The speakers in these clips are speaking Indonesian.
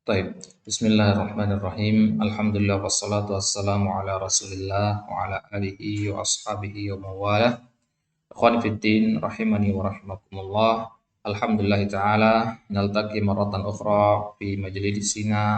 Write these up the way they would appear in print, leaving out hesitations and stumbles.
Taib. Bismillahirrahmanirrahim. Alhamdulillah wassalatu wassalamu ala Rasulillah wa ala alihi wa ashabihi wa mawalah. Ikhwani fiddin rahimani wa rahimakumullah. Alhamdulillah taala naltaqi marratan ukhra fi majlisina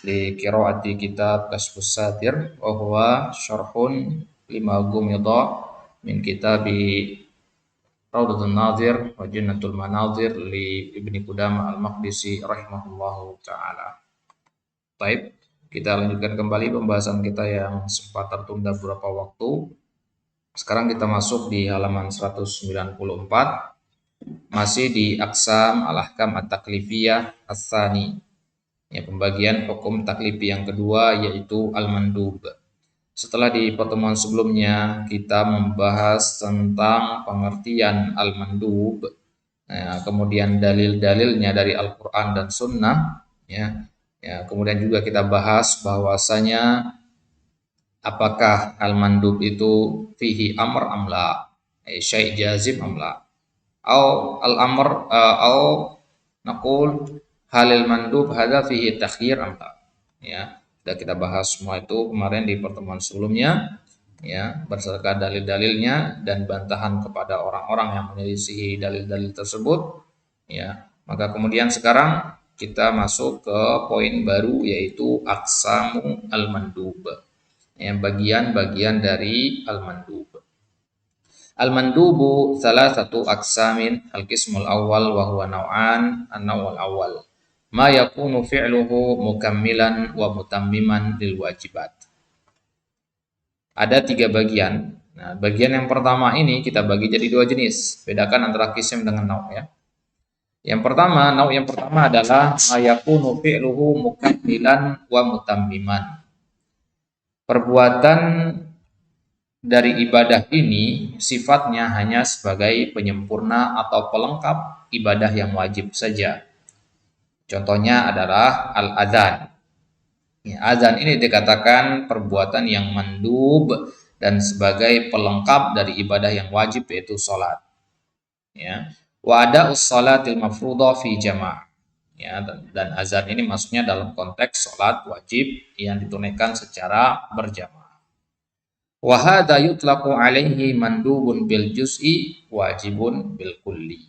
li qiraati kitab Kashfus Satir wa huwa syarhun lima gumidha min kitabi Raudatul Nadhir wa Jannatul Manadhir li Ibni Qudamah Al-Maqdisi rahimahullahu taala. Baik, kita lanjutkan kembali pembahasan kita yang sempat tertunda beberapa waktu. Sekarang kita masuk di halaman 194, masih di Aqsam Al-Ahkam At-Taklifiyah Ats-Tsani. Ya, pembagian hukum taklifi yang kedua yaitu Al-Mandub. Setelah di pertemuan sebelumnya kita membahas tentang pengertian Al-Mandub, kemudian dalil-dalilnya dari Al-Quran dan Sunnah, kemudian juga kita bahas bahwasanya apakah Al-Mandub itu fihi amr amla, syai' jazim amla, au al-amr au naqul halil mandub hadza fihi takhyir amla. Sudah kita bahas semua itu kemarin di pertemuan sebelumnya, berdasarkan dalil-dalilnya dan bantahan kepada orang-orang yang menyelisihi dalil-dalil tersebut. Maka kemudian sekarang kita masuk ke poin baru yaitu aqsamu al-mandub, bagian-bagian dari al-mandub. Al-mandubu salasatu aqsamin, al-qismul awal wa huwa naw'an, an-naw'ul awal ma yakunu fi'luhu mukammilan wa mutammiman lil wajibat. Ada 3 bagian. Nah, bagian yang pertama ini kita bagi jadi 2 jenis. Bedakan antara qism dengan naw' ya. Yang pertama, naw' yang pertama adalah ma yakunu fi'luhu mukammilan wa mutammiman. Perbuatan dari ibadah ini sifatnya hanya sebagai penyempurna atau pelengkap ibadah yang wajib saja. Contohnya adalah al-adzan. Azan ini dikatakan perbuatan yang mandub dan sebagai pelengkap dari ibadah yang wajib yaitu salat. Wa ada'us salatil mafruḍah fi jama'. Dan azan ini maksudnya dalam konteks salat wajib yang ditunaikan secara berjamaah. Wa hadza yutlaqu 'alaihi mandubun bil juz'i wajibun bil kulli.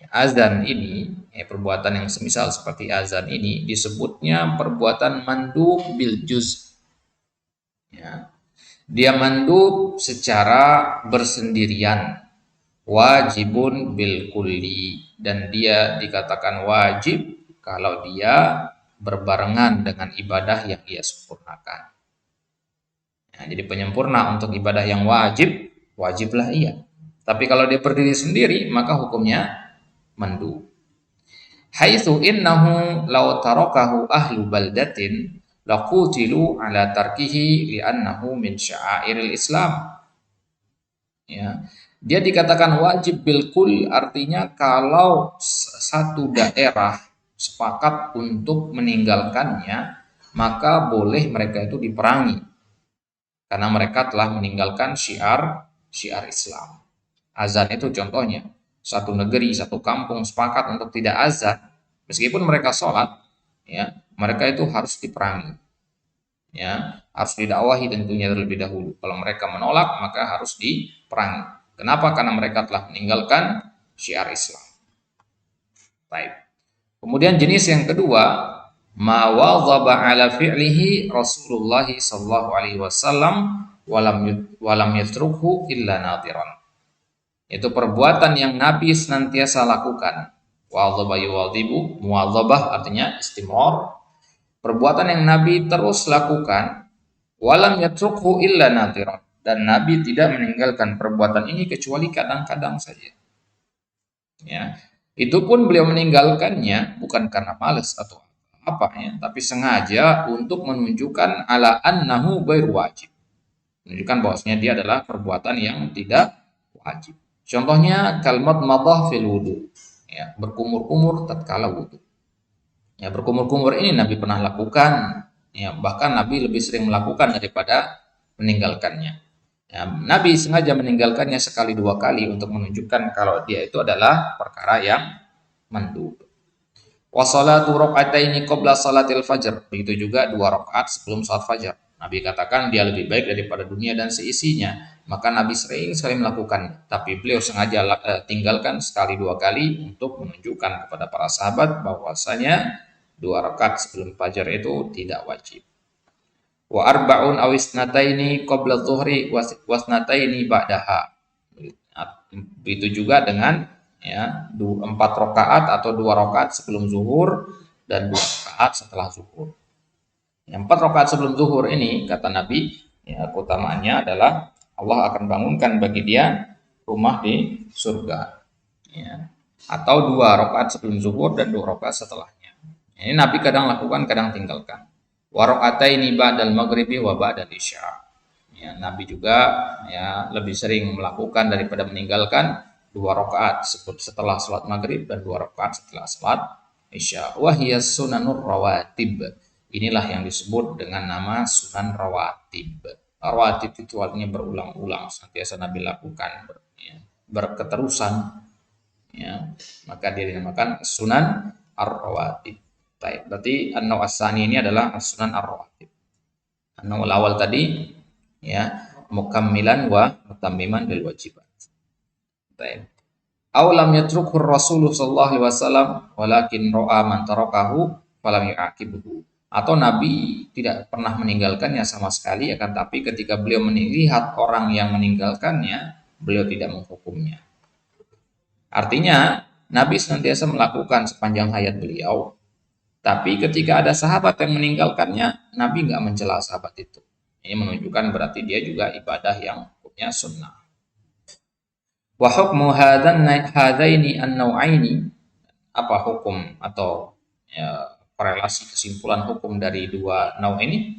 Azan ini, perbuatan yang semisal seperti azan ini disebutnya perbuatan mandub bil juz. Dia mandub secara bersendirian, wajibun bil kulli, dan dia dikatakan wajib kalau dia berbarengan dengan ibadah yang ia sempurnakan. Jadi penyempurna untuk ibadah yang wajiblah ia. Tapi kalau dia berdiri sendiri maka hukumnya mandub. Haitsu innahu law tarakahu ahlu baldatin laqutilu ala tarkihi li'annahu min sya'airil Islam. Dia dikatakan wajib bil kul, artinya kalau satu daerah sepakat untuk meninggalkannya maka boleh mereka itu diperangi karena mereka telah meninggalkan syiar Islam. Azan itu contohnya. Satu negeri, satu kampung sepakat untuk tidak azan, meskipun mereka sholat, mereka itu harus diperangi, harus didakwahi tentunya terlebih dahulu. Kalau mereka menolak, maka harus diperangi. Kenapa? Karena mereka telah meninggalkan syiar Islam. Baik. Kemudian jenis yang kedua, ma wadhaba ala fi'lihi Rasulullah sallallahu alaihi wasallam walam yatrukhu illa nadiran. Itu perbuatan yang Nabi senantiasa lakukan. Wadhaba yuwadhibu, muwadhabah artinya istimrar. Perbuatan yang Nabi terus lakukan, walam yatrukhu illa nadiran, dan Nabi tidak meninggalkan perbuatan ini kecuali kadang-kadang saja. Itu pun beliau meninggalkannya bukan karena malas atau apa, tapi sengaja untuk menunjukkan ala annahu ghairu wajib. Menunjukkan bahwasanya dia adalah perbuatan yang tidak wajib. Contohnya kalimat madah fil wudu, berkumur-kumur tatkala wudu. Berkumur-kumur ini Nabi pernah lakukan, bahkan Nabi lebih sering melakukan daripada meninggalkannya. Nabi sengaja meninggalkannya sekali 2 kali untuk menunjukkan kalau dia itu adalah perkara yang mandub. Wa salatu rakaataini qabla salatil fajr. Begitu juga 2 rakaat sebelum salat fajar. Nabi katakan dia lebih baik daripada dunia dan seisinya. Maka Nabi sering sekali melakukannya. Tapi beliau sengaja tinggalkan sekali 2 kali untuk menunjukkan kepada para sahabat bahwasanya 2 rakaat sebelum fajar itu tidak wajib. Wa arba'un awisnataini qabla dhuhri wasnataini ba'daha. Begitu juga dengan 4 rakaat atau 2 rakaat sebelum zuhur dan 2 rakaat setelah zuhur. 4 rakaat sebelum zuhur ini kata Nabi, keutamaannya adalah Allah akan bangunkan bagi dia rumah di surga. Atau 2 rakaat sebelum zuhur dan 2 rakaat setelahnya. Ini Nabi kadang lakukan, kadang tinggalkan. Wa rakaataini ba'dal maghribi wa ba'dal isya. Nabi juga lebih sering melakukan daripada meninggalkan 2 rakaat setelah salat maghrib dan 2 rakaat setelah salat isya. Wahiyas sunanur rawatib. Inilah yang disebut dengan nama sunan rawatib. Rawatib itu artinya berulang-ulang, senantiasa Nabi lakukan, berketerusan. Maka dia dinamakan sunan ar-rawatib. Baik, berarti an-naw' as-sani ini adalah sunan ar-rawatib. An-naw' awal tadi mukammilan wa mutammiman lil wajibat. Baik. Aw lam yatrukhu Rasulullah sallallahu alaihi wasallam walakin ra'a man tarakahu falam yu'aqibuhu. Atau Nabi tidak pernah meninggalkannya sama sekali, akan tapi ketika beliau melihat orang yang meninggalkannya, beliau tidak menghukumnya. Artinya, Nabi senantiasa melakukan sepanjang hayat beliau. Tapi ketika ada sahabat yang meninggalkannya, Nabi nggak mencela sahabat itu. Ini menunjukkan berarti dia juga ibadah yang hukumnya sunnah. Wa hukmu hadaini an-naw'aini, apa hukum atau korelasi kesimpulan hukum dari 2 naw' ini?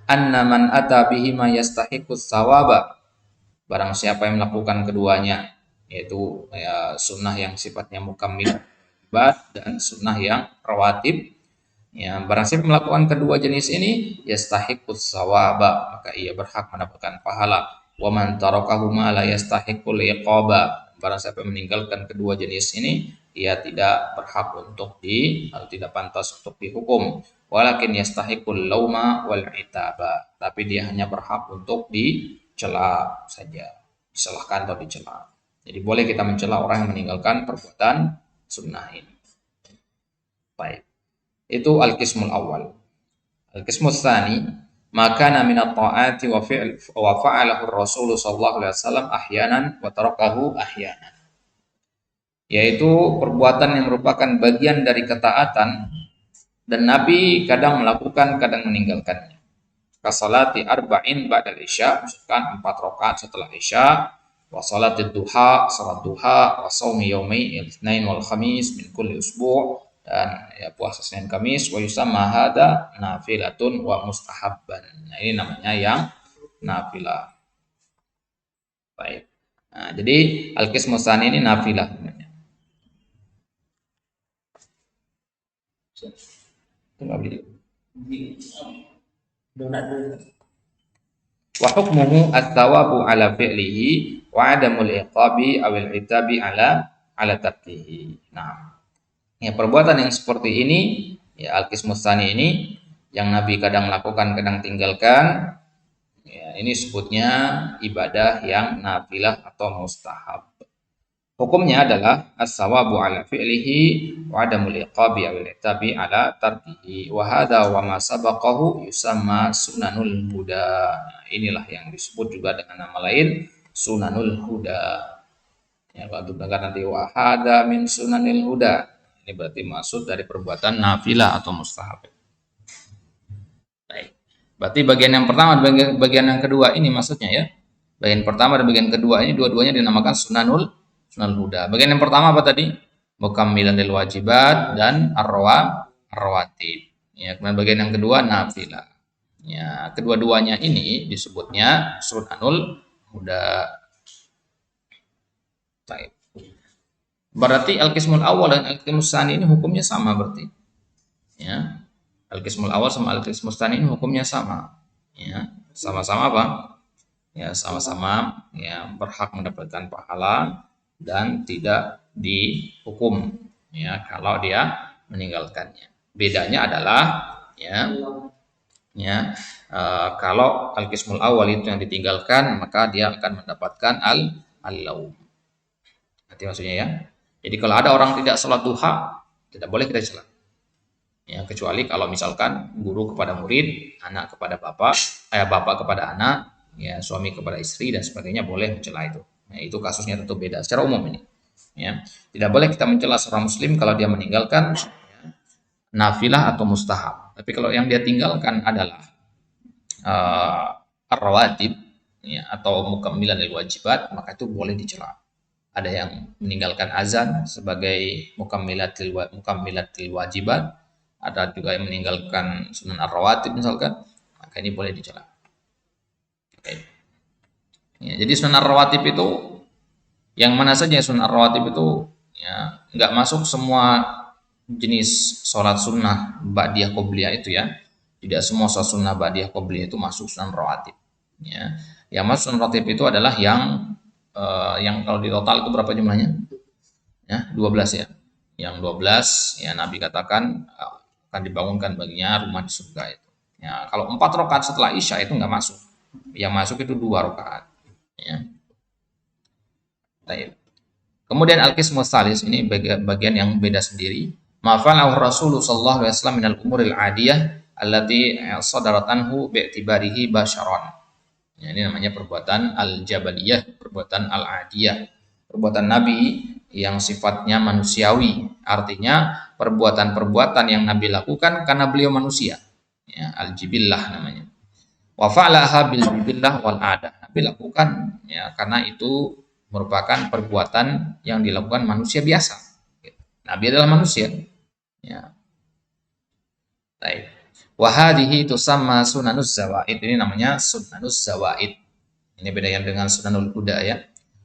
Anna man ata bihi ma yastahiqus sawaba. Barang siapa yang melakukan keduanya, yaitu sunnah yang sifatnya mukammil dan sunnah yang rawatib, barang siapa melakukan kedua jenis ini, yastahiqus sawaba, maka ia berhak mendapatkan pahala. Wa man tarakahu ma la yastahiqul iqaba. Barang siapa meninggalkan kedua jenis ini, ia tidak berhak untuk tidak pantas untuk dihukum. Walakin yastahiqul lauma wal itaba. Tapi dia hanya berhak untuk dicela saja, disalahkan atau dicela. Jadi boleh kita mencela orang yang meninggalkan perbuatan sunnah ini. Baik. Itu al-qismul awal. Al-qismul tsani, maka minat ta'ati wa fa'alahu Rasul sallallahu alaihi wasallam ahyanan wa tarakahu ahyanan. Yaitu perbuatan yang merupakan bagian dari ketaatan dan Nabi kadang melakukan, kadang meninggalkannya. Kasalati arba'in ba'dal isya, misalkan 4 rakaat setelah isya, wa salatid duha, salat duha, wa shaumi yaumai al-itsnain wal khamis min kulli usbu', dan puasa Senin Kamis, wa yusamma hada nafilatun wa mustahabban. Nah, ini namanya yang nafilah. Baik. Nah, jadi al-qismu tsani ini nafilah namanya. Wa hukmuhu at-thawabu ala fi'lihi wa adamul iqabi awil itabi ala tarkihi. Nah, perbuatan yang seperti ini, al-qismu tsani ini, yang Nabi kadang lakukan, kadang tinggalkan, ini sebutnya ibadah yang nafilah atau mustahab. Hukumnya adalah as-sawabu ala fi'lihi wa adamul iqabi awil itabi ala tarkihi wa hadha wa ma sabaqahu yusamma sunanul huda. Nah, inilah yang disebut juga dengan nama lain sunanul huda. Kalau dengar nanti wa hadha min sunanil huda, ini berarti maksud dari perbuatan nafilah atau mustahab. Baik. Berarti bagian yang pertama dan bagian yang kedua ini maksudnya ya. Bagian pertama dan bagian kedua ini dua-duanya dinamakan sunanul huda. Bagian yang pertama apa tadi? Mukammilan lil wajibat dan ar-rawatib. Kemudian bagian yang kedua nafilah. Kedua-duanya ini disebutnya sunanul huda. Baik. Berarti al-qismul awal dan al-qismul tsani ini hukumnya sama berarti. Al-qismul awal sama al-qismul tsani ini hukumnya sama. Sama-sama apa? Sama-sama berhak mendapatkan pahala dan tidak dihukum kalau dia meninggalkannya. Bedanya adalah ya kalau al-qismul awal itu yang ditinggalkan, maka dia akan mendapatkan al-laum. Nanti maksudnya ya. Jadi kalau ada orang tidak sholat duha, tidak boleh kita celah. Ya, kecuali kalau misalkan guru kepada murid, anak kepada bapak, bapak kepada anak, ya suami kepada istri dan sebagainya boleh mencela itu. Nah, itu kasusnya tentu beda secara umum ini. Ya, tidak boleh kita mencela seorang muslim kalau dia meninggalkan nafilah atau mustahab. Tapi kalau yang dia tinggalkan adalah ar-rawatib ya, atau mukammilan lil wajibat, maka itu boleh dicela. Ada yang meninggalkan azan sebagai mukammilatil wajibat, ada juga yang meninggalkan sunan ar-rawatib misalkan, maka ini boleh dicela. Oke. Ya, jadi sunan ar-rawatib itu yang mana saja sunan ar-rawatib itu ya nggak masuk semua jenis sholat sunnah ba'diyah qobliyah itu ya. Tidak semua sholat sunnah ba'diyah qobliyah itu masuk sunan rawatib. Ya. Yang masuk sunan rawatib itu adalah yang kalau di total itu berapa jumlahnya? Ya, 12 ya. Yang 12 ya Nabi katakan akan dibangunkan baginya rumah di surga itu. Ya, kalau 4 rakaat setelah Isya itu nggak masuk. Yang masuk itu 2 rakaat. Ya. Baik. Kemudian al-qismu tsalis ini bagian yang beda sendiri. Ma'falahu Rasulullah sallallahu alaihi wasallam minal umuril adiyah allati sadarat anhu bi'tibarihi basyaran. Ya, ini namanya perbuatan al-jabaliyah, perbuatan al-adiyah. Perbuatan Nabi yang sifatnya manusiawi, artinya perbuatan-perbuatan yang Nabi lakukan karena beliau manusia. Ya, al-jibillah namanya. Wa fa'alaha bil jibillah wal adah. Nabi lakukan ya karena itu merupakan perbuatan yang dilakukan manusia biasa. Nabi adalah manusia. Ya. Baik. Wa hadhihi tusamma sunanuz zawaid. Ini namanya sunanuz zawaid. Ini bedanya dengan sunanul huda ya.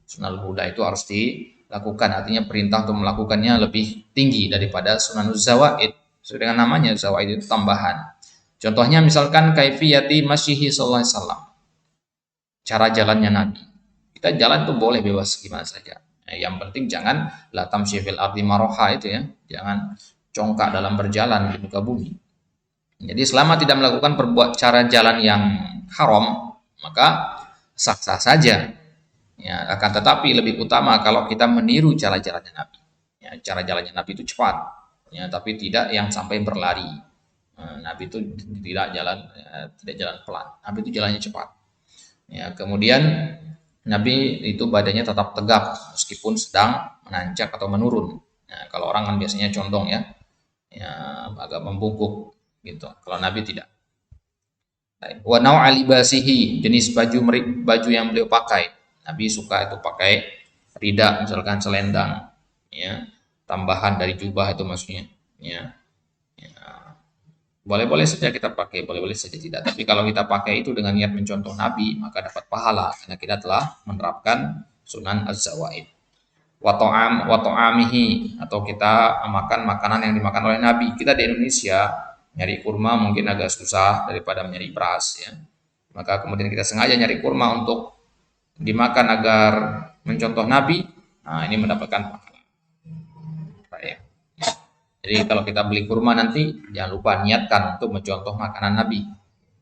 Sunanul huda itu harus dilakukan, artinya perintah untuk melakukannya lebih tinggi daripada sunanuz zawaid. Sesuai dengan namanya, zawaid itu tambahan. Contohnya misalkan kaifiyati masyihi sallallahu alaihi wasallam. Cara jalannya Nabi. Kita jalan tuh boleh bebas gimana saja. Yang penting jangan la tamshi fil ardi maroha itu ya. Jangan congkak dalam berjalan di muka bumi. Jadi selama tidak melakukan cara jalan yang haram, maka sah-sah saja. Ya, akan tetapi lebih utama kalau kita meniru cara jalannya Nabi. Ya, cara jalannya Nabi itu cepat, ya, tapi tidak yang sampai berlari. Nabi itu tidak jalan pelan. Nabi itu jalannya cepat. Ya, kemudian Nabi itu badannya tetap tegap meskipun sedang menanjak atau menurun. Nah, kalau orang kan biasanya condong ya, agak membungkuk gitu. Kalau Nabi tidak. Wa nau'a libasihi, jenis baju yang beliau pakai. Nabi suka itu pakai rida, misalkan selendang, ya, tambahan dari jubah itu maksudnya, ya. Boleh-boleh saja kita pakai, boleh-boleh saja tidak. Tapi kalau kita pakai itu dengan niat mencontoh Nabi, maka dapat pahala karena kita telah menerapkan sunan az-zawaid. Wa ta'amihi, atau kita makan makanan yang dimakan oleh Nabi. Kita di Indonesia nyari kurma mungkin agak susah daripada nyari beras ya. Maka kemudian kita sengaja nyari kurma untuk dimakan agar mencontoh Nabi. Nah, ini mendapatkan pahala. Baik. Jadi kalau kita beli kurma nanti jangan lupa niatkan untuk mencontoh makanan Nabi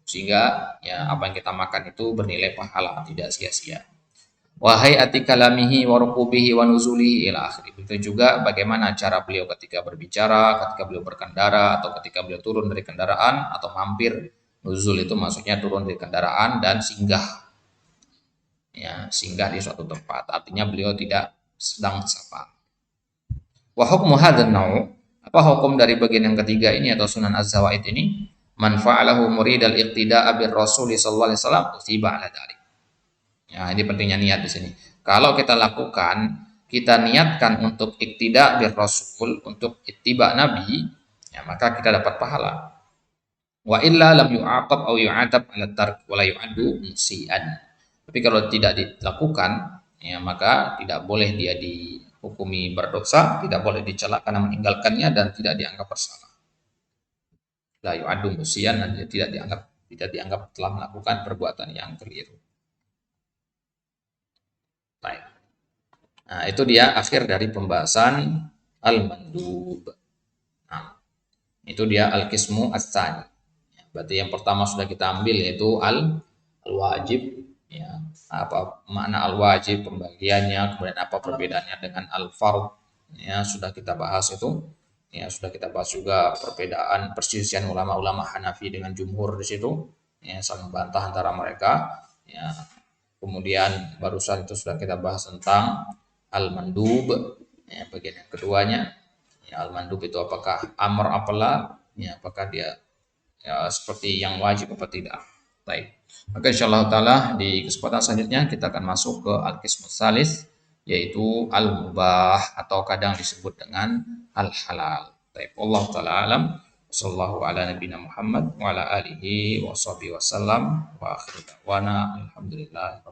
sehingga ya apa yang kita makan itu bernilai pahala, tidak sia-sia. Wahai atikalamihi wa rukubihi wa nuzulihi ila akhir. Itu juga bagaimana cara beliau ketika berbicara, ketika beliau berkendara atau ketika beliau turun dari kendaraan atau mampir. Nuzul itu maksudnya turun dari kendaraan dan singgah. Ya, singgah di suatu tempat. Artinya beliau tidak sedang safar. Wa hukmu hadzal nau', apa hukum dari bagian yang ketiga ini atau sunan az-zawaid ini? Man fa'alahu muridal iqtida'a bir rasul sallallahu alaihi wasallam utiba ala dzalik. Ya, ini pentingnya niat di sini. Kalau kita lakukan, kita niatkan untuk iqtida' bir rasul, untuk ittiba nabi, ya maka kita dapat pahala. Wa illa lam yu'aqab au yu'adab ala tark wa la yu'addu musian. Tapi kalau tidak dilakukan, ya maka tidak boleh dia dihukumi berdosa, tidak boleh dicela karena meninggalkannya dan tidak dianggap bersalah. La yu'addu musian, dan tidak dianggap telah melakukan perbuatan yang keliru. Baik. Nah, itu dia akhir dari pembahasan al-mandub. Nah, Itu dia al-qismu ats-tsani. Berarti yang pertama sudah kita ambil yaitu al-wajib, ya. Apa makna al-wajib, pembagiannya, kemudian apa perbedaannya dengan al-fard, ya sudah kita bahas itu. Ya sudah kita bahas juga perbedaan perselisihan ulama-ulama Hanafi dengan jumhur di situ. Ya saling bantah antara mereka. Ya. Kemudian barusan itu sudah kita bahas tentang al-mandub, ya, bagian yang keduanya. Ya, al-mandub itu apakah amr apalah, ya apakah dia ya, seperti yang wajib apa tidak. Baik. Maka insyaallah taala di kesempatan selanjutnya kita akan masuk ke al-qismus salis, yaitu al-mubah atau kadang disebut dengan al-halal. Baik. Allah taala alam. Sallallahu ala nabiyina Muhammad wa ala alihi wa sahbihi wasallam wa akhiru da'wana alhamdulillah.